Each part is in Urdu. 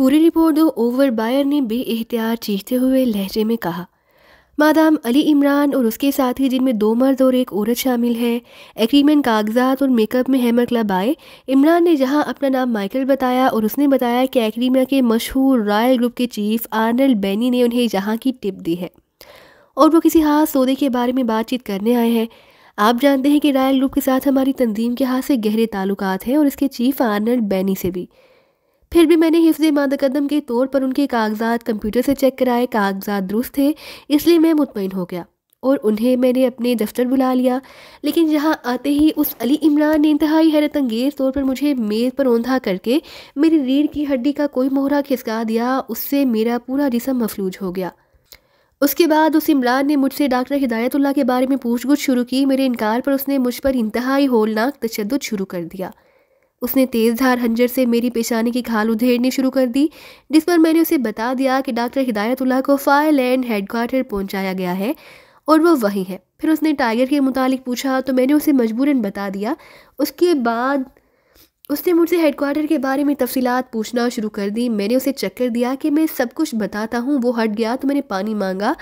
پوری رپورٹ دو اوور بائر نے بے احتیاط چیختے ہوئے لہجے میں کہا۔ مادام علی عمران اور اس کے ساتھی جن میں 2 مرد اور 1 عورت شامل ہے ایگریمنٹ کاغذات اور میک اپ میں ہیمر کلب آئے۔ عمران نے جہاں اپنا نام مائیکل بتایا اور اس نے بتایا کہ ایگریما کے مشہور رائل گروپ کے چیف آرنلڈ بینی نے انہیں یہاں کی ٹپ دی ہے اور وہ کسی خاص سودے کے بارے میں بات چیت کرنے آئے ہیں۔ آپ جانتے ہیں کہ رائل گروپ کے ساتھ ہماری تنظیم کے ہاتھ سے گہرے تعلقات ہیں اور اس کے چیف آرنلڈ بینی سے بھی۔ پھر بھی میں نے حفظ مادہ قدم کے طور پر ان کے کاغذات کمپیوٹر سے چیک کرائے، کاغذات درست تھے، اس لیے میں مطمئن ہو گیا اور انہیں میں نے اپنے دفتر بلا لیا۔ لیکن یہاں آتے ہی اس علی عمران نے انتہائی حیرت انگیز طور پر مجھے میز پر اوندھا کر کے میری ریڑھ کی ہڈی کا کوئی مہرہ کھسکا دیا۔ اس سے میرا پورا جسم مفلوج ہو گیا۔ اس کے بعد اس عمران نے مجھ سے ڈاکٹر ہدایت اللہ کے بارے میں پوچھ گچھ شروع کی۔ میرے انکار پر اس نے مجھ پر انتہائی ہولناک تشدد شروع کر دیا۔ اس نے تیز دھار ہنجر سے میری پیشانی کی کھال ادھیڑنی شروع کر دی، جس پر میں نے اسے بتا دیا کہ ڈاکٹر ہدایت اللہ کو فائر لینڈ ہیڈ کوارٹر پہنچایا گیا ہے اور وہ وہیں ہے۔ پھر اس نے ٹائیگر کے متعلق پوچھا تو میں نے اسے مجبوراً بتا دیا۔ اس کے بعد اس نے مجھ سے ہیڈ کوارٹر کے بارے میں تفصیلات پوچھنا شروع کر دی۔ میں نے اسے چکر دیا کہ میں سب کچھ بتاتا ہوں۔ وہ ہٹ گیا تو میں نے پانی مانگا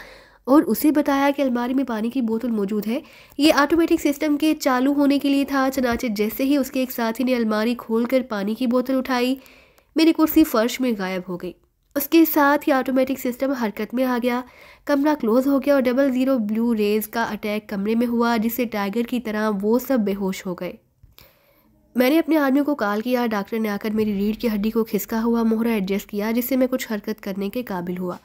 اور اسے بتایا کہ الماری میں پانی کی بوتل موجود ہے۔ یہ آٹومیٹک سسٹم کے چالو ہونے کے لیے تھا۔ چنانچہ جیسے ہی اس کے ایک ساتھی نے الماری کھول کر پانی کی بوتل اٹھائی، میری کرسی فرش میں غائب ہو گئی۔ اس کے ساتھ ہی آٹومیٹک سسٹم حرکت میں آ گیا، کمرہ کلوز ہو گیا اور 00 بلو ریز کا اٹیک کمرے میں ہوا، جس سے ٹائیگر کی طرح وہ سب بے ہوش ہو گئے۔ میں نے اپنے آدمی کو کال کیا۔ ڈاکٹر نے آ کر میری ریڑھ کی ہڈی کو کھسکا ہوا مہرہ ایڈجسٹ کیا، جس سے میں کچھ حرکت کرنے کے قابل ہوا۔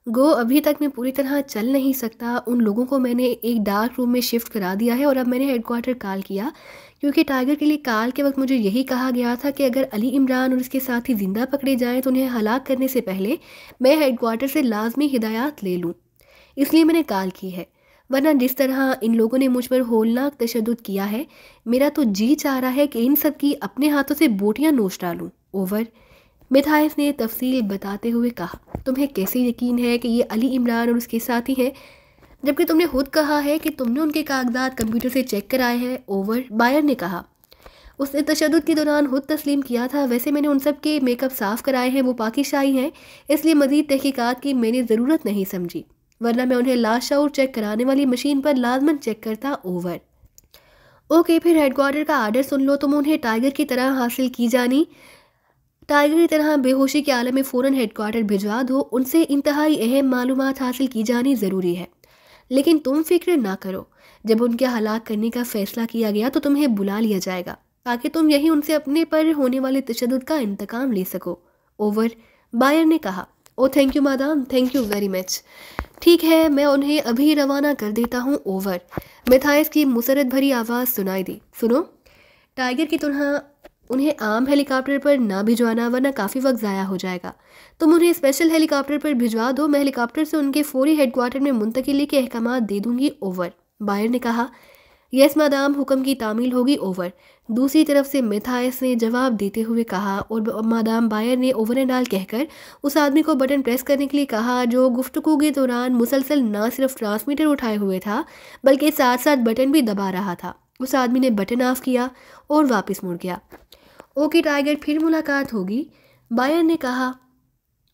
گو ابھی تک میں پوری طرح چل نہیں سکتا۔ ان لوگوں کو میں نے ایک ڈارک روم میں شفٹ کرا دیا ہے اور اب میں نے ہیڈ کوارٹر کال کیا، کیونکہ ٹائیگر کے لیے کال کے وقت مجھے یہی کہا گیا تھا کہ اگر علی عمران اور اس کے ساتھی زندہ پکڑے جائیں تو انہیں ہلاک کرنے سے پہلے میں ہیڈ کوارٹر سے لازمی ہدایات لے لوں، اس لیے میں نے کال کی ہے۔ ورنہ جس طرح ان لوگوں نے مجھ پر ہولناک تشدد کیا ہے، میرا تو جی چاہ رہا ہے کہ ان سب کی اپنے ہاتھوں سے بوٹیاں نوچ ڈالوں۔ اوور۔ میتھائس نے تفصیل بتاتے ہوئے کہا۔ تمہیں کیسے یقین ہے کہ یہ علی عمران اور اس کے ساتھی ہیں، جبکہ تم نے خود کہا ہے کہ تم نے ان کے کاغذات کمپیوٹر سے چیک کرائے ہیں؟ اوور۔ بائر نے کہا۔ اس نے تشدد کے دوران خود تسلیم کیا تھا۔ ویسے میں نے ان سب کے میک اپ صاف کرائے ہیں، وہ پاکستانی ہیں، اس لیے مزید تحقیقات کی میں نے ضرورت نہیں سمجھی، ورنہ میں انہیں لاشعور چیک کرانے والی مشین پر لازماً چیک کرتا۔ اوور۔ اوکے، پھر ہیڈ کوارٹر کا آرڈر سن لو۔ تم انہیں ٹائیگر کی طرح حاصل کی جانی ٹائیگر کی طرح بے ہوشی کے عالم میں فوراً ہیڈ کوارٹر بھجوا دو۔ ان سے انتہائی اہم معلومات حاصل کی جانی ضروری ہے، لیکن تم فکر نہ کرو، جب ان کے ہلاک کرنے کا فیصلہ کیا گیا تو تمہیں بلا لیا جائے گا تاکہ تم یہی ان سے اپنے پر ہونے والے تشدد کا انتقام لے سکو۔ اوور۔ بائر نے کہا۔ Oh thank you madam, thank you very much. ٹھیک ہے، میں انہیں ابھی روانہ کر دیتا ہوں۔ اوور۔ میتھائس کی مسرت بھری آواز سنائی دی۔ سنو، ٹائیگر کی طرح انہیں عام ہیلی کاپٹر پر نہ بھجوانا، ورنہ کافی وقت ضائع ہو جائے گا۔ تم انہیں اسپیشل ہیلی کاپٹر پر بھجوا دو، میں ہیلی کاپٹر سے ان کے فوری ہیڈ کوارٹر میں منتقلی کے احکامات دے دوں گی۔ اوور۔ بائر نے کہا۔ یس مادام، حکم کی تعمیل ہوگی۔ اوور۔ دوسری طرف سے میتھائس نے جواب دیتے ہوئے کہا، اور مادام بائر نے اوور اینڈ آل کہہ کر اس آدمی کو بٹن پریس کرنے کے لیے کہا جو گفتگو کے دوران مسلسل نہ صرف ٹرانسمیٹر اٹھائے ہوئے تھا بلکہ ساتھ ساتھ بٹن بھی دبا رہا تھا۔ اس آدمی نے بٹن آف کیا اور واپس مڑ گیا۔ اوکے ٹائیگر، پھر ملاقات ہوگی، بائر نے کہا،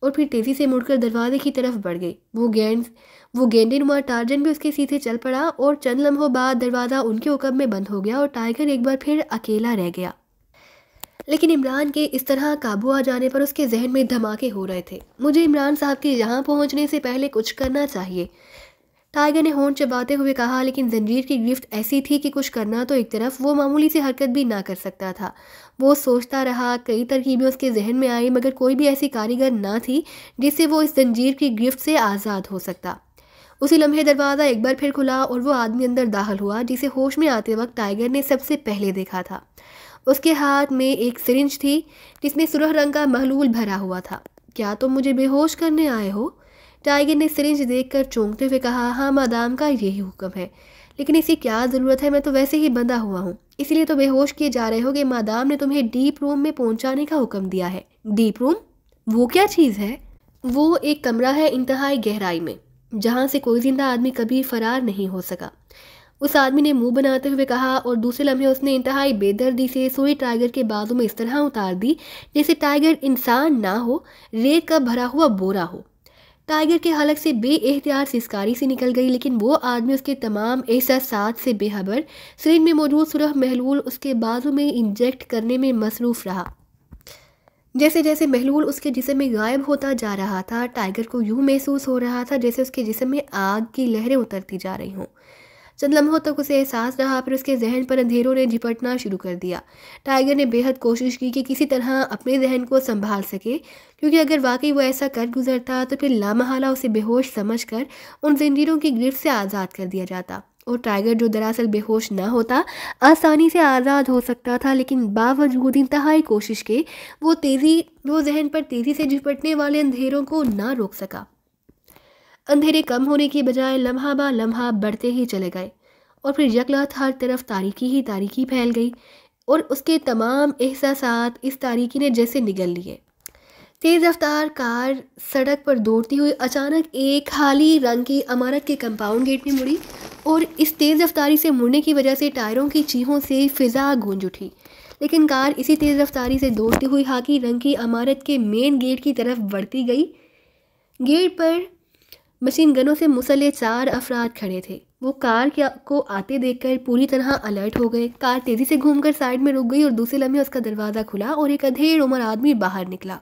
اور پھر تیزی سے مڑ کر دروازے کی طرف بڑھ گئی۔ وہ گینڈے نما ٹارجن بھی اس کے سیدھے چل پڑا اور چند لمحوں بعد دروازہ ان کے حکم میں بند ہو گیا اور ٹائیگر ایک بار پھر اکیلا رہ گیا۔ لیکن عمران کے اس طرح قابو آ جانے پر اس کے ذہن میں دھماکے ہو رہے تھے۔ مجھے عمران صاحب کے یہاں پہنچنے سے پہلے کچھ کرنا چاہیے، ٹائیگر نے ہونٹ چباتے ہوئے کہا، لیکن زنجیر کی گرفت ایسی تھی کہ کچھ کرنا تو ایک طرف، وہ معمولی سی حرکت بھی نہ کر سکتا تھا۔ وہ سوچتا رہا، کئی ترکیبیں اس کے ذہن میں آئی، مگر کوئی بھی ایسی کاریگر نہ تھی جس سے وہ اس زنجیر کی گرفت سے آزاد ہو سکتا۔ اسی لمحے دروازہ ایک بار پھر کھلا اور وہ آدمی اندر داخل ہوا جسے ہوش میں آتے وقت ٹائیگر نے سب سے پہلے دیکھا تھا۔ اس کے ہاتھ میں ایک سرنج تھی جس میں سرخ رنگ کا محلول بھرا ہوا تھا۔ کیا تم مجھے بے ہوش کرنے آئے ہو؟ ٹائیگر نے سرنج دیکھ کر چونکتے ہوئے کہا، ہاں مادام کا یہی حکم ہے، لیکن اس کی کیا ضرورت ہے، میں تو ویسے ہی بندھا ہوا ہوں، اس لیے تو بے ہوش کیے جا رہے ہو کہ مادام نے تمہیں ڈیپ روم میں پہنچانے کا حکم دیا ہے۔ ڈیپ روم؟ وہ کیا چیز ہے؟ وہ ایک کمرہ ہے انتہائی گہرائی میں، جہاں سے کوئی زندہ آدمی کبھی فرار نہیں ہو سکا۔ اس آدمی نے منہ بناتے ہوئے کہا، اور دوسرے لمحے اس نے انتہائی بے دردی سے سوئی ٹائیگر کے بازو میں اس طرح اتار دی جیسے ٹائیگر انسان نہ ہو، ریت کا بھرا ہوا بورا ہو۔ ٹائیگر کے حلق سے بے احتیاط سسکاری سی نکل گئی، لیکن وہ آدمی اس کے تمام احساسات سے بے خبر سرنج میں موجود سرخ محلول اس کے بازو میں انجیکٹ کرنے میں مصروف رہا۔ جیسے جیسے محلول اس کے جسم میں غائب ہوتا جا رہا تھا، ٹائیگر کو یوں محسوس ہو رہا تھا جیسے اس کے جسم میں آگ کی لہریں اترتی جا رہی ہوں۔ چند لمحوں تک اسے احساس رہا، پھر اس کے ذہن پر اندھیروں نے جھپٹنا شروع کر دیا۔ ٹائیگر نے بے حد کوشش کی کہ کسی طرح اپنے ذہن کو سنبھال سکے، کیونکہ اگر واقعی وہ ایسا کر گزرتا تو پھر لامحالہ اسے بے ہوش سمجھ کر ان زنجیروں کی گرفت سے آزاد کر دیا جاتا، اور ٹائیگر جو دراصل بے ہوش نہ ہوتا آسانی سے آزاد ہو سکتا تھا، لیکن باوجود انتہائی کوشش کے وہ ذہن پر تیزی سے جھپٹنے والے اندھیروں کو نہ روک سکا۔ اندھیرے کم ہونے کی بجائے لمحہ با لمحہ بڑھتے ہی چلے گئے، اور پھر یکلات ہر طرف تاریکی ہی تاریکی پھیل گئی، اور اس کے تمام احساسات اس تاریکی نے جیسے نگل لیے۔ تیز رفتار کار سڑک پر دوڑتی ہوئی اچانک ایک خالی رنگ کی عمارت کے کمپاؤنڈ گیٹ میں مڑی، اور اس تیز رفتاری سے مڑنے کی وجہ سے ٹائروں کی چیخوں سے فضا گونج اٹھی، لیکن کار اسی تیز رفتاری سے دوڑتی ہوئی خاکی رنگ کی عمارت کے مین گیٹ کی طرف بڑھتی گئی۔ گیٹ پر مشین گنوں سے مسلح 4 افراد کھڑے تھے۔ وہ کار کو آتے دیکھ کر پوری طرح الرٹ ہو گئے۔ کار تیزی سے گھوم کر سائڈ میں رک گئی، اور دوسرے لمحے اس کا دروازہ کھلا اور ایک ادھیڑ عمر آدمی باہر نکلا۔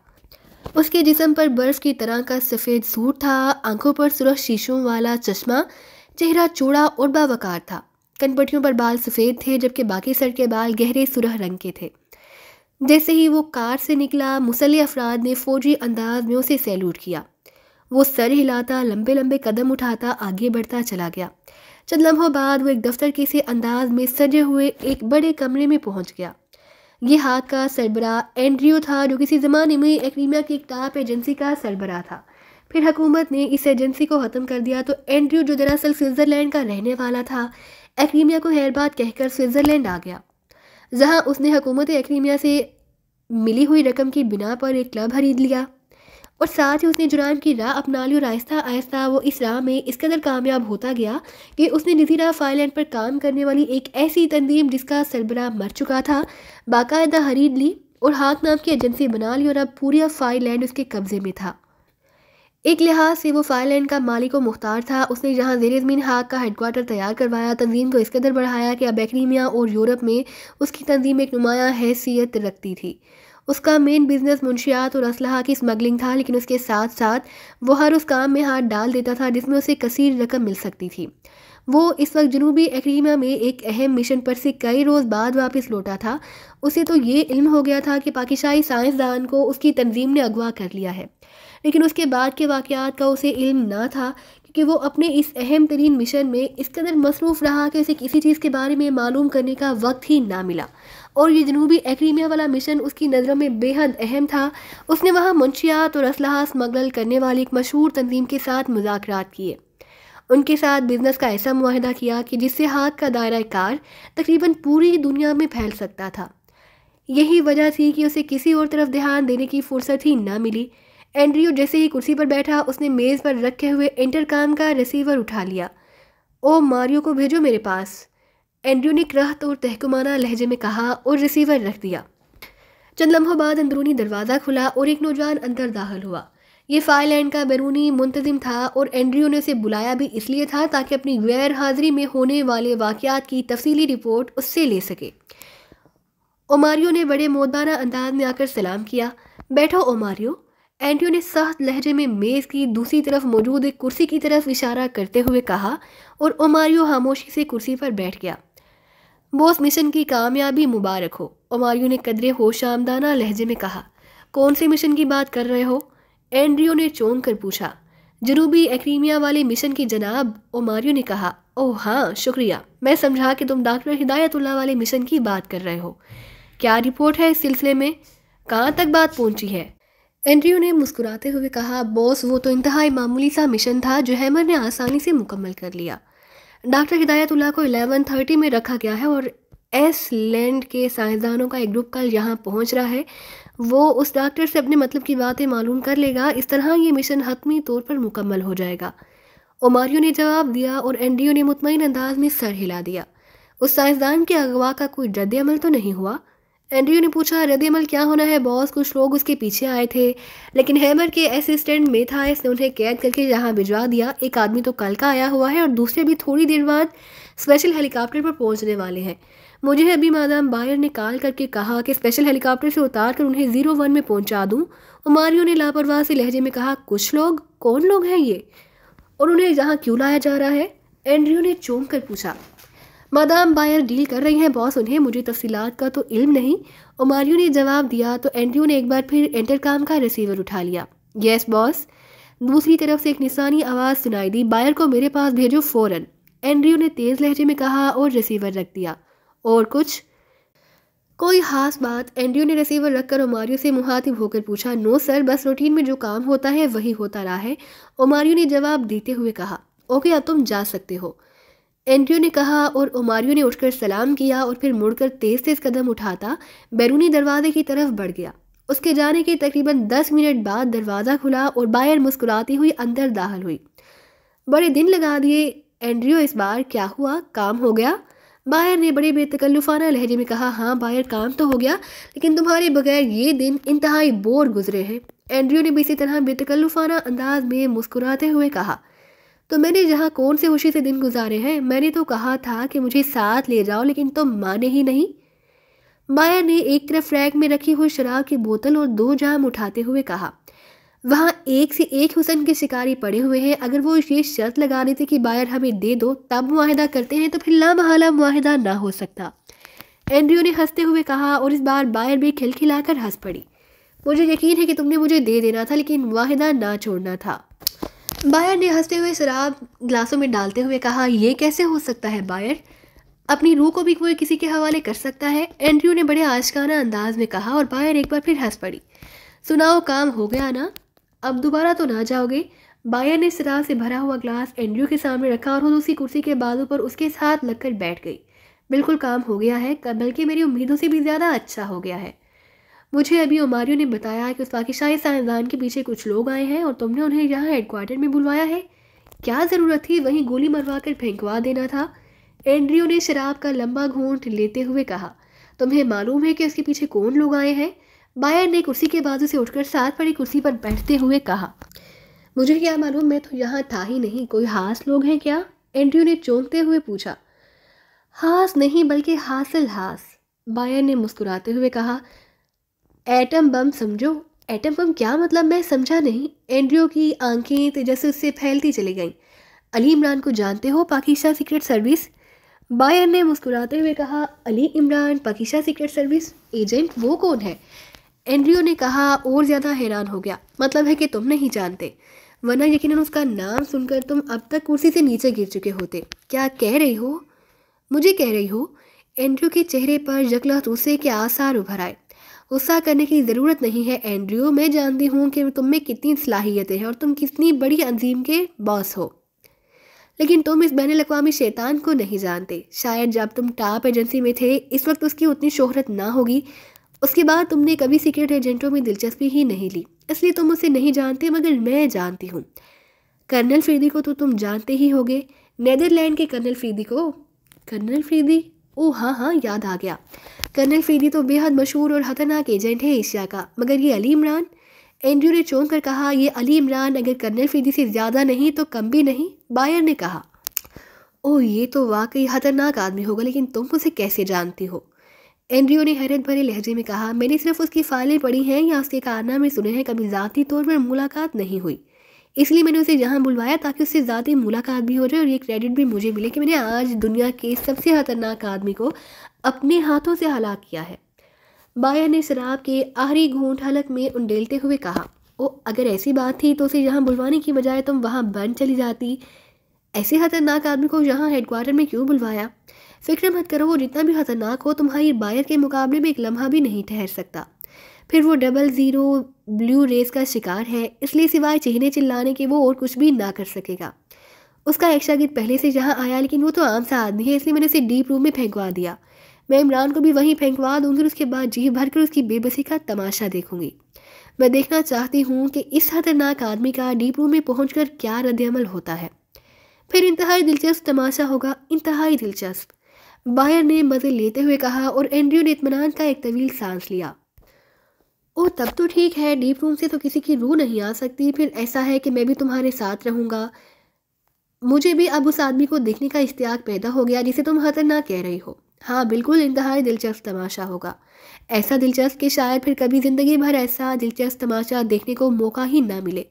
اس کے جسم پر برف کی طرح کا سفید سوٹ تھا، آنکھوں پر سرخ شیشوں والا چشمہ، چہرہ چوڑا اور باوقار تھا۔ کن پٹیوں پر بال سفید تھے، جبکہ باقی سر کے بال گہرے سرخ رنگ کے تھے۔ جیسے ہی وہ کار سے نکلا، مسلح افراد نے فوجی انداز میں اسے سیلوٹ کیا۔ وہ سر ہلاتا، لمبے لمبے قدم اٹھاتا آگے بڑھتا چلا گیا۔ چند لمحوں بعد وہ ایک دفتر کے سے انداز میں سجے ہوئے ایک بڑے کمرے میں پہنچ گیا۔ یہ ہاتھ کا سربراہ اینڈریو تھا، جو کسی زمانے میں ایکریمیا کی ایک ٹاپ ایجنسی کا سربراہ تھا۔ پھر حکومت نے اس ایجنسی کو ختم کر دیا تو اینڈریو، جو دراصل سوئٹزرلینڈ کا رہنے والا تھا، ایکریمیا کو خیر بات کہہ کر سوئٹزرلینڈ آ گیا، جہاں اس نے حکومت ایکریمیا سے ملی ہوئی رقم کی بنا پر ایک کلب خرید لیا، اور ساتھ ہی اس نے جرائم کی راہ اپنا لی، اور آہستہ آہستہ وہ اس راہ میں اس قدر کامیاب ہوتا گیا کہ اس نے جزیرہ فائی لینڈ پر کام کرنے والی ایک ایسی تنظیم جس کا سربراہ مر چکا تھا باقاعدہ خرید لی، اور ہاک نام کی ایجنسی بنا لی، اور اب پورا فائی لینڈ اس کے قبضے میں تھا۔ ایک لحاظ سے وہ فائی لینڈ کا مالک و مختار تھا۔ اس نے یہاں زیر زمین ہاک کا ہیڈ کوارٹر تیار کروایا، تنظیم کو اس قدر بڑھایا کہ اب ایکریمیا اور یورپ میں اس کی تنظیم ایک نمایاں حیثیت رکھتی تھی۔ اس کا مین بزنس منشیات اور اسلحہ کی اسمگلنگ تھا، لیکن اس کے ساتھ ساتھ وہ ہر اس کام میں ہاتھ ڈال دیتا تھا جس میں اسے کثیر رقم مل سکتی تھی۔ وہ اس وقت جنوبی ایکریمیا میں ایک اہم مشن پر سے کئی روز بعد واپس لوٹا تھا۔ اسے تو یہ علم ہو گیا تھا کہ پاکستانی سائنسدان کو اس کی تنظیم نے اغوا کر لیا ہے، لیکن اس کے بعد کے واقعات کا اسے علم نہ تھا، کیونکہ وہ اپنے اس اہم ترین مشن میں اس قدر مصروف رہا کہ اسے کسی چیز کے بارے میں معلوم کرنے کا وقت ہی نہ ملا، اور یہ جنوبی ایکریمیا والا مشن اس کی نظروں میں بے حد اہم تھا۔ اس نے وہاں منشیات اور اسلحہ اسمگل کرنے والی ایک مشہور تنظیم کے ساتھ مذاکرات کیے، ان کے ساتھ بزنس کا ایسا معاہدہ کیا کہ جس سے ہاتھ کا دائرہ کار تقریباً پوری دنیا میں پھیل سکتا تھا۔ یہی وجہ تھی کہ اسے کسی اور طرف دھیان دینے کی فرصت ہی نہ ملی۔ اینڈریو جیسے ہی کرسی پر بیٹھا، اس نے میز پر رکھے ہوئے انٹرکام کا ریسیور اٹھا لیا۔ او ماریو کو بھیجو میرے پاس، اینڈریو نے کرہت اور تحکمانہ لہجے میں کہا اور ریسیور رکھ دیا۔ چند لمحوں بعد اندرونی دروازہ کھلا اور ایک نوجوان اندر داخل ہوا۔ یہ فائی لینڈ کا بیرونی منتظم تھا، اور اینڈریو نے اسے بلایا بھی اس لیے تھا تاکہ اپنی غیر حاضری میں ہونے والے واقعات کی تفصیلی رپورٹ اس سے لے سکے۔ اوماریو نے بڑے مودبانہ انداز میں آ کر سلام کیا۔ بیٹھو اوماریو، اینڈریو نے سخت لہجے میں میز کی دوسری طرف موجود ایک کرسی کی طرف اشارہ کرتے ہوئے کہا، اور اوماریو خاموشی سے کرسی پر بیٹھ گیا۔ بوس مشن کی کامیابی مبارک ہو، اوماریو نے قدرے ہوش آمدانہ لہجے میں کہا۔ کون سے مشن کی بات کر رہے ہو؟ اینڈریو نے چونک کر پوچھا۔ جنوبی ایکریمیا والے مشن کی جناب، اوماریو نے کہا۔ اوہ ہاں، شکریہ، میں سمجھا کہ تم ڈاکٹر ہدایت اللہ والے مشن کی بات کر رہے ہو۔ کیا رپورٹ ہے اس سلسلے میں؟ کہاں تک بات پہنچی ہے؟ اینڈریو نے مسکراتے ہوئے کہا، باس وہ تو انتہائی معمولی سا مشن تھا جو ہیمر نے آسانی سے مکمل کر لیا۔ ڈاکٹر ہدایت اللہ کو 11:30 میں رکھا گیا ہے، اور ایس لینڈ کے سائنسدانوں کا ایک گروپ کل یہاں پہنچ رہا ہے۔ وہ اس ڈاکٹر سے اپنے مطلب کی باتیں معلوم کر لے گا، اس طرح یہ مشن حتمی طور پر مکمل ہو جائے گا۔ اوماریو نے جواب دیا اور اینڈریو نے مطمئن انداز میں سر ہلا دیا۔ اس سائنسدان کے اغوا کا کوئی رد عمل تو نہیں ہوا؟ اینڈریو نے پوچھا۔ رد عمل کیا ہونا ہے باس، کچھ لوگ اس کے پیچھے آئے تھے، لیکن ہیمر کے اسسٹنٹ میتھائس نے انہیں قید کر کے یہاں بھجوا دیا۔ ایک آدمی تو کل کا آیا ہوا ہے اور دوسرے بھی تھوڑی دیر بعد اسپیشل ہیلی کاپٹر پر پہنچنے والے ہیں۔ مجھے ابھی مادام بائر نے کال کر کے کہا کہ اسپیشل ہیلی کاپٹر سے اتار کر انہیں 01 میں پہنچا دوں۔ اوماریو نے لاپرواہ سے لہجے میں کہا۔ کچھ لوگ؟ کون لوگ ہیں یہ، اور انہیں یہاں کیوں لایا جا رہا ہے؟ اینڈریو نے چونک کر پوچھا۔ مادام بائر ڈیل کر رہی ہیں باس انہیں، مجھے تفصیلات کا تو علم نہیں، اوماریو نے جواب دیا۔ تو اینڈریو نے ایک بار پھر انٹرکام کا ریسیور اٹھا لیا۔ یس باس۔ دوسری طرف سے ایک نسانی آواز سنائی دی۔ بائر کو میرے پاس بھیجو فوراً، اینڈریو نے تیز لہجے میں کہا اور ریسیور رکھ دیا۔ اور کچھ؟ کوئی خاص بات؟ اینڈریو نے ریسیور رکھ کر اوماریو سے مخاطب ہو کر پوچھا۔ نو سر، بس روٹین میں جو کام ہوتا ہے وہی ہوتا رہا ہے، اوماریو نے جواب دیتے ہوئے کہا۔ اوکے، اب تم جا سکتے ہو، اینڈریو نے کہا، اور اوماریو نے اٹھ کر سلام کیا اور پھر مڑ کر تیز تیز قدم اٹھاتا بیرونی دروازے کی طرف بڑھ گیا۔ اس کے جانے کے تقریباً 10 منٹ بعد دروازہ کھلا اور بائر مسکراتی ہوئی اندر داخل ہوئی۔ بڑے دن لگا دیے اینڈریو، اس بار کیا ہوا، کام ہو گیا؟ بائر نے بڑے بے تکلفانہ لہجے میں کہا۔ ہاں بائر، کام تو ہو گیا، لیکن تمہارے بغیر یہ دن انتہائی بور گزرے ہیں، اینڈریو نے بھی اسی طرح بے تکلفانہ انداز میں مسکراتے ہوئے کہا۔ تو میں نے جہاں کون سے خوشی سے دن گزارے ہیں، میں نے تو کہا تھا کہ مجھے ساتھ لے جاؤ لیکن تم مانے ہی نہیں۔ بائر نے ایک طرف ریک میں رکھی ہوئی شراب کی بوتل اور 2 جام اٹھاتے ہوئے کہا۔ وہاں ایک سے ایک حسن کے شکاری پڑے ہوئے ہیں، اگر وہ یہ شرط لگا دیتے کہ بائر ہمیں دے دو تب معاہدہ کرتے ہیں تو پھر لامحالہ معاہدہ نہ ہو سکتا، اینڈریو نے ہنستے ہوئے کہا، اور اس بار بائر بھی کھلکھلا کر ہنس پڑی۔ مجھے یقین ہے کہ تم نے مجھے دے دینا تھا لیکن معاہدہ نہ چھوڑنا تھا، بائر نے ہنستے ہوئے شراب گلاسوں میں ڈالتے ہوئے کہا۔ یہ کیسے ہو سکتا ہے بائر، اپنی روح کو بھی کوئی کسی کے حوالے کر سکتا ہے، اینڈریو نے بڑے عاشقانہ انداز میں کہا، اور بائر ایک بار پھر ہنس پڑی۔ سناؤ، کام ہو گیا نا، اب دوبارہ تو نہ جاؤ گے؟ بائر نے شراب سے بھرا ہوا گلاس اینڈریو کے سامنے رکھا اور وہ دوسری کرسی کے بازو پر اس کے ساتھ لگ کر بیٹھ گئی۔ بالکل کام ہو گیا ہے، بلکہ میری امیدوں سے بھی زیادہ اچھا ہو گیا ہے۔ مجھے ابھی اوماریو نے بتایا کہ اس پاکستانی سائنسدان کے پیچھے کچھ لوگ آئے ہیں اور تم نے انہیں یہاں ہیڈ کوارٹر میں بلوایا ہے۔ کیا ضرورت تھی، وہیں گولی مروا کر پھینکوا دینا تھا، اینڈریو نے شراب کا لمبا گھونٹ لیتے ہوئے کہا۔ تمہیں معلوم ہے کہ اس کے پیچھے کون لوگ آئے ہیں، بائر نے کرسی کے بازو سے اٹھ کر ساتھ پڑی کرسی پر بیٹھتے ہوئے کہا۔ مجھے کیا معلوم، میں تو یہاں تھا ہی نہیں، کوئی خاص لوگ ہیں کیا، اینڈریو نے چونکتے ہوئے پوچھا۔ خاص نہیں بلکہ حاصل خاص، بائر نے مسکراتے ہوئے کہا۔ ایٹم بم سمجھو۔ ایٹم بم کیا مطلب، میں سمجھا نہیں، اینڈریو کی آنکھیں تجسس سے پھیلتی چلی گئیں۔ علی عمران کو جانتے ہو، پاکستان سیکرٹ سروس، بائر نے مسکراتے ہوئے کہا۔ Ali Imran, Pakistan secret service agent, وہ کون ہے، اینڈریو نے کہا اور زیادہ حیران ہو گیا۔ مطلب ہے کہ تم نہیں جانتے، ورنہ یقیناً اس کا نام سن کر تم اب تک کرسی سے نیچے گر چکے ہوتے۔ کیا کہہ رہی ہو، مجھے کہہ رہی ہو، اینڈریو کے چہرے پر یکلخت غصے کے آثار ابھر آئے۔ غصہ کرنے کی ضرورت نہیں ہے اینڈریو، میں جانتی ہوں کہ تم میں کتنی صلاحیتیں ہیں اور تم کتنی بڑی عظیم کے باس ہو، لیکن تم اس بین الاقوامی شیطان کو نہیں جانتے۔ شاید جب تم ٹاپ ایجنسی میں تھے اس وقت اس کی اتنی شہرت نہ ہوگی، اس کے بعد تم نے کبھی سیکرٹ ایجنٹوں میں دلچسپی ہی نہیں لی، اس لیے تم اسے نہیں جانتے، مگر میں جانتی ہوں۔ کرنل فریدی کو تو تم جانتے ہی ہوگے، نیدرلینڈ کے کرنل فریدی کو۔ کرنل فریدی، او ہاں یاد آ گیا، کرنل فریدی تو بے حد مشہور اور خطرناک ایجنٹ ہے ایشیا کا، مگر یہ علی عمران، اینڈریو نے چونک کر کہا۔ یہ علی عمران اگر کرنل فریدی سے زیادہ نہیں تو کم بھی نہیں، بائر نے کہا۔ اوہ، یہ تو واقعی خطرناک آدمی ہوگا، لیکن تم اسے کیسے جانتی ہو، اینڈریو نے حیرت بھرے لہجے میں کہا۔ میں نے صرف اس کی فائلیں پڑھی ہیں یا اس کے کارنامے سنے ہیں، کبھی ذاتی طور پر ملاقات نہیں ہوئی، اس لیے میں نے اسے یہاں بلوایا تاکہ اس سے ذاتی ملاقات بھی ہو جائے اور یہ کریڈٹ بھی مجھے ملے کہ میں نے آج دنیا کے سب سے خطرناک آدمی کو اپنے ہاتھوں سے ہلاک کیا ہے، بائر نے شراب کے آخری گھونٹ حلق میں انڈیلتے ہوئے کہا۔ او، اگر ایسی بات تھی تو اسے یہاں بلوانے کی بجائے تم وہاں بند چلی جاتی، ایسے خطرناک آدمی کو یہاں ہیڈ کوارٹر میں کیوں بلوایا؟ فکر مت کرو، وہ جتنا بھی خطرناک ہو تمہاری بائر کے مقابلے میں ایک لمحہ بھی نہیں ٹھہر سکتا، پھر وہ 00 بلیو ریز کا شکار ہے، اس لیے سوائے چہنے چلانے کے وہ اور کچھ بھی نہ کر سکے گا۔ اس کا ایک شاگرد پہلے سے یہاں آیا، لیکن وہ تو عام سا آدمی ہے، اس لیے میں نے اسے ڈیپ روم میں پھینکوا دیا، میں عمران کو بھی وہیں پھینکوا دوں گی، اس کے بعد جی بھر کر اس کی بے بسی کا تماشا دیکھوں گی۔ میں دیکھنا چاہتی ہوں کہ اس خطرناک آدمی کا ڈیپ روم میں پہنچ کر کیا رد عمل ہوتا ہے۔ پھر انتہائی دلچسپ تماشا ہوگا، انتہائی دلچسپ، بائر نے مزے لیتے ہوئے کہا اور اینڈریو نے اطمینان کا ایک طویل سانس لیا۔ او تب تو ٹھیک ہے، ڈیپ روم سے تو کسی کی روح نہیں آ سکتی، پھر ایسا ہے کہ میں بھی تمہارے ساتھ رہوں گا۔ مجھے بھی اب اس آدمی کو دیکھنے کا اشتیاق پیدا ہو گیا جسے تم خطرناک کہہ رہی ہو۔ ہاں بالکل، انتہائی دلچسپ تماشا ہوگا، ایسا دلچسپ کہ شاید پھر کبھی زندگی بھر ایسا دلچسپ تماشا دیکھنے کو موقع ہی نہ ملے،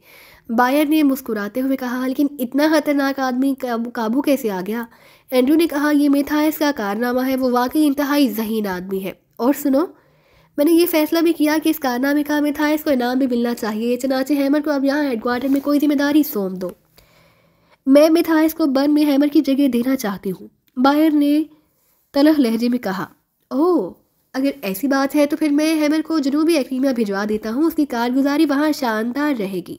بائر نے مسکراتے ہوئے کہا۔ لیکن اتنا خطرناک آدمی قابو کیسے آ گیا؟ اینڈریو نے کہا، یہ میتھائس کا کارنامہ ہے، وہ واقعی انتہائی ذہین آدمی ہے۔ اور سنو، میں نے یہ فیصلہ بھی کیا کہ اس کارنامے کا میتھائس کو انعام بھی ملنا چاہیے، چنانچہ ہیمر کو اب یہاں ہیڈ کوارٹر میں کوئی ذمہ داری سونپ دو۔ میں میتھائس کو برن میں ہیمر کی جگہ دینا چاہتی ہوں، بائر نے تلخ لہجے میں کہا۔ اوہ، اگر ایسی بات ہے تو پھر میں ہیمر کو جنوبی ایکریمیا بھجوا دیتا ہوں، اس کی کارگزاری وہاں شاندار رہے گی۔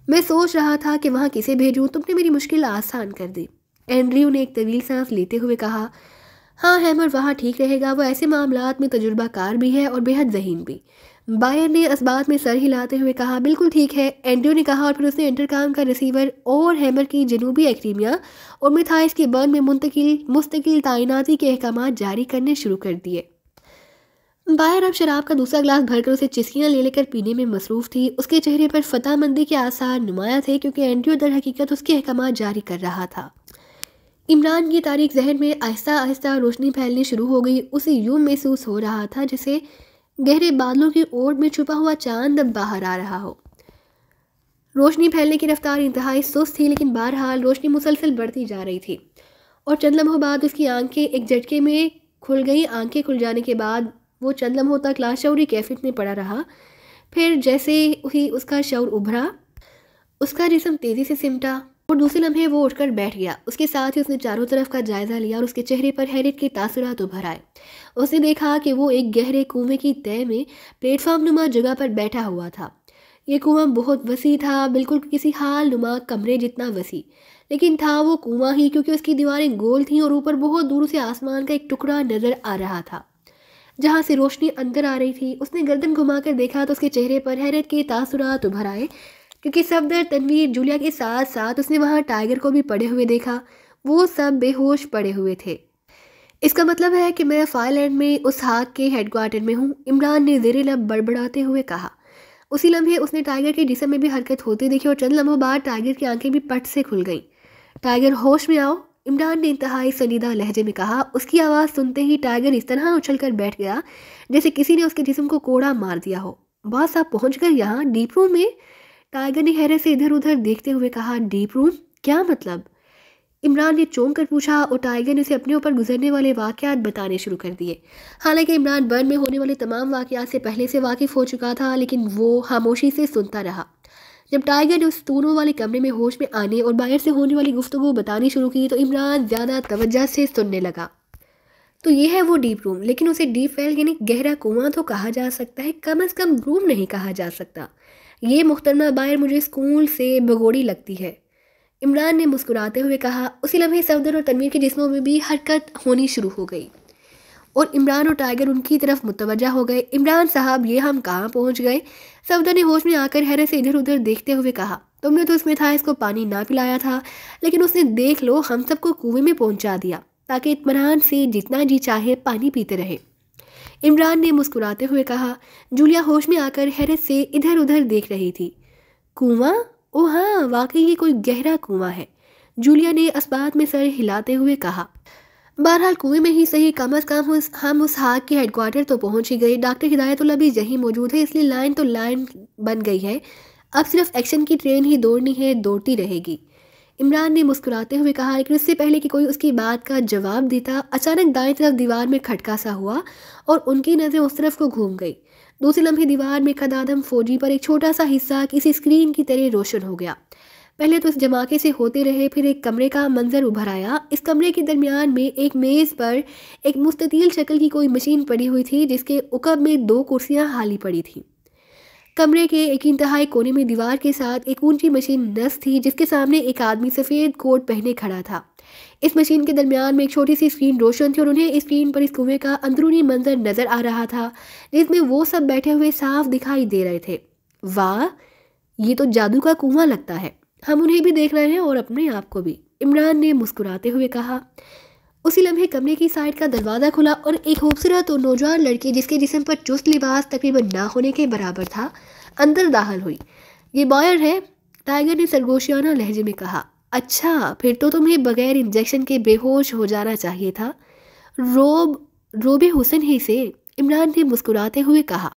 میں سوچ رہا تھا کہ وہاں کسے بھیجوں، تم نے میری مشکل آسان کر دی، اینڈریو نے ایک طویل سانس لیتے ہوئے کہا۔ ہاں ہیمر وہاں ٹھیک رہے گا، وہ ایسے معاملات میں تجربہ کار بھی ہے اور بے حد ذہین بھی، بائر نے اس بات میں سر ہلاتے ہوئے کہا۔ بالکل ٹھیک ہے، اینڈریو نے کہا، اور پھر اس نے انٹرکام کا ریسیور اور ہیمر کی جنوبی ایکریمیا اور میتھائس کے برن میں مستقل تعیناتی کے احکامات جاری کرنے شروع کر دیے۔ بائر اب شراب کا دوسرا گلاس بھر کر اسے چسکیاں لے کر پینے میں مصروف تھی، اس کے چہرے پر فتح مندی کے آثار نمایاں تھے کیونکہ اینڈریو در حقیقت اس کے احکامات جاری کر رہا تھا۔ عمران کی تاریک ذہن میں آہستہ آہستہ روشنی پھیلنی شروع ہو گئی، اسے یوں محسوس ہو رہا تھا جیسے گہرے بادلوں کی اوٹ میں چھپا ہوا چاند اب باہر آ رہا ہو۔ روشنی پھیلنے کی رفتار انتہائی سست تھی، لیکن بہرحال روشنی مسلسل بڑھتی جا رہی تھی، اور چند لمحوں بعد اس کی آنکھیں ایک جھٹکے میں کھل گئیں۔ آنکھیں کھل جانے کے بعد وہ چند لمحوں تک لاشعوری کیفیت میں پڑا رہا، پھر جیسے ہی اس کا شعور ابھرا، اس کا جسم تیزی سے سمٹا اور دوسرے لمحے وہ اٹھ کر بیٹھ گیا۔ اس کے ساتھ ہی اس نے چاروں طرف کا جائزہ لیا اور اس کے چہرے پر حیرت کے تاثرات ابھر آئے۔ اس نے دیکھا کہ وہ ایک گہرے کنویں کی تہہ میں پلیٹ فارم نما جگہ پر بیٹھا ہوا تھا۔ یہ کنواں بہت وسیع تھا، بالکل کسی حال نما کمرے جتنا وسیع، لیکن تھا وہ کنواں ہی کیونکہ اس کی دیواریں گول تھیں اور اوپر بہت دور سے آسمان کا ایک ٹکڑا نظر آ رہا تھا جہاں سے روشنی اندر آ رہی تھی۔ اس نے گردن گھما کر دیکھا تو اس کے چہرے پر حیرت کے تاثرات ابھر آئے کیونکہ صفدر، تنویر، جولیا کے ساتھ ساتھ اس نے وہاں ٹائیگر کو بھی پڑے ہوئے دیکھا، وہ سب بے ہوش پڑے ہوئے تھے۔ اس کا مطلب ہے کہ میں فائل اینڈ میں اس ہاک کے ہیڈ کوارٹر میں ہوں، عمران نے زیر لب بڑبڑاتے ہوئے کہا۔ اسی لمحے اس نے ٹائیگر کے جسم میں بھی حرکت ہوتے دیکھی اور چند لمحوں بعد ٹائیگر کی آنکھیں بھی پٹ سے کھل گئیں۔ ٹائیگر ہوش میں آؤ، عمران نے انتہائی سنجیدہ لہجے میں کہا۔ اس کی آواز سنتے ہی ٹائیگر اس طرح اچھل کر بیٹھ گیا جیسے کسی نے اس کے جسم کو کوڑا مار دیا ہو۔ باس آپ پہنچ گئے یہاں ڈیپ روم میں؟ ٹائیگر نے حیرت سے ادھر ادھر دیکھتے ہوئے کہا۔ ڈیپ روم؟ کیا مطلب؟ عمران نے چونک کر پوچھا اور ٹائیگر نے اسے اپنے اوپر گزرنے والے واقعات بتانے شروع کر دیے۔ حالانکہ عمران برن میں ہونے والے تمام واقعات سے پہلے سے واقف ہو چکا تھا، لیکن وہ خاموشی سے سنتا رہا۔ جب ٹائیگر نے اس ستونوں والے کمرے میں ہوش میں آنے اور باہر سے ہونے والی گفتگو بتانی شروع کی تو عمران زیادہ توجہ سے سننے لگا۔ تو یہ ہے وہ ڈیپ روم، لیکن اسے ڈیپ ویل یعنی گہرا کنواں تو کہا جا سکتا ہے، کم از کم روم نہیں کہا جا سکتا۔ یہ محترمہ بائر مجھے اسکول سے بگوڑی لگتی ہے، عمران نے مسکراتے ہوئے کہا۔ اسی لمحے صفدر اور تنویر کے جسموں میں بھی حرکت ہونی شروع ہو گئی اور عمران اور ٹائیگر ان کی طرف متوجہ ہو گئے۔ عمران صاحب، یہ ہم کہاں پہنچ گئے؟ صفدر نے ہوش میں آ کر حیرت سے ادھر ادھر دیکھتے ہوئے کہا۔ تم نے تو اس میتھائس کو پانی نہ پلایا تھا، لیکن اس نے دیکھ لو ہم سب کو کنویں میں پہنچا دیا تاکہ اطمینان سے جتنا جی چاہے پانی پیتے رہے، عمران نے مسکراتے ہوئے کہا۔ جولیا ہوش میں آ کر حیرت سے ادھر ادھر دیکھ رہی تھی۔ کنواں؟ او ہاں، واقعی یہ کوئی گہرا کنواں ہے، جولیا نے اس بات میں سر ہلاتے ہوئے کہا۔ بہرحال کنویں میں ہی صحیح، کم از کم ہم اس ہاک کے ہیڈ کوارٹر تو پہنچ ہی گئے۔ ڈاکٹر ہدایت اللہ بھی یہیں موجود ہے، اس لیے لائن تو لائن بن گئی ہے، اب صرف ایکشن کی ٹرین ہی دوڑنی ہے، دوڑتی رہے گی، عمران نے مسکراتے ہوئے کہا۔ لیکن اس سے پہلے کہ کوئی اس کی بات کا جواب دیتا، اچانک دائیں طرف دیوار میں کھٹکا سا ہوا اور ان کی نظریں اس طرف کو گھوم گئی۔ دوسرے لمحے دیوار میں قدادم فوجی پر ایک چھوٹا سا حصہ کسی اسکرین کی طرح روشن ہو گیا۔ پہلے تو اس جماکے سے ہوتے رہے، پھر ایک کمرے کا منظر ابھر آیا۔ اس کمرے کے درمیان میں ایک میز پر ایک مستطیل شکل کی کوئی مشین پڑی ہوئی تھی جس کے عقب میں 2 کرسیاں خالی پڑی تھیں۔ کمرے کے ایک انتہائی کونے میں دیوار کے ساتھ ایک اونچی مشین نصب تھی جس کے سامنے ایک آدمی سفید کوٹ پہنے کھڑا تھا۔ اس مشین کے درمیان میں ایک چھوٹی سی اسکرین روشن تھی اور انہیں اسکرین پر اس کنویں کا اندرونی منظر نظر آ رہا تھا جس میں وہ سب بیٹھے ہوئے صاف دکھائی دے رہے تھے۔ واہ، یہ تو جادو کا کنواں لگتا ہے، ہم انہیں بھی دیکھ رہے ہیں اور اپنے آپ کو بھی۔ عمران نے مسکراتے ہوئے کہا۔ اسی لمحے کمرے کی سائڈ کا دروازہ کھلا اور ایک خوبصورت اور نوجوان لڑکی جس کے جسم پر چست لباس تقریباً نہ ہونے کے برابر تھا اندر داخل ہوئی۔ یہ بائر ہے، ٹائیگر نے سرگوشیانہ لہجے میں کہا۔ اچھا، پھر تو تمہیں بغیر انجیکشن کے بے ہوش ہو جانا چاہیے تھا۔ روب حسن ہی سے، عمران نے مسکراتے ہوئے کہا۔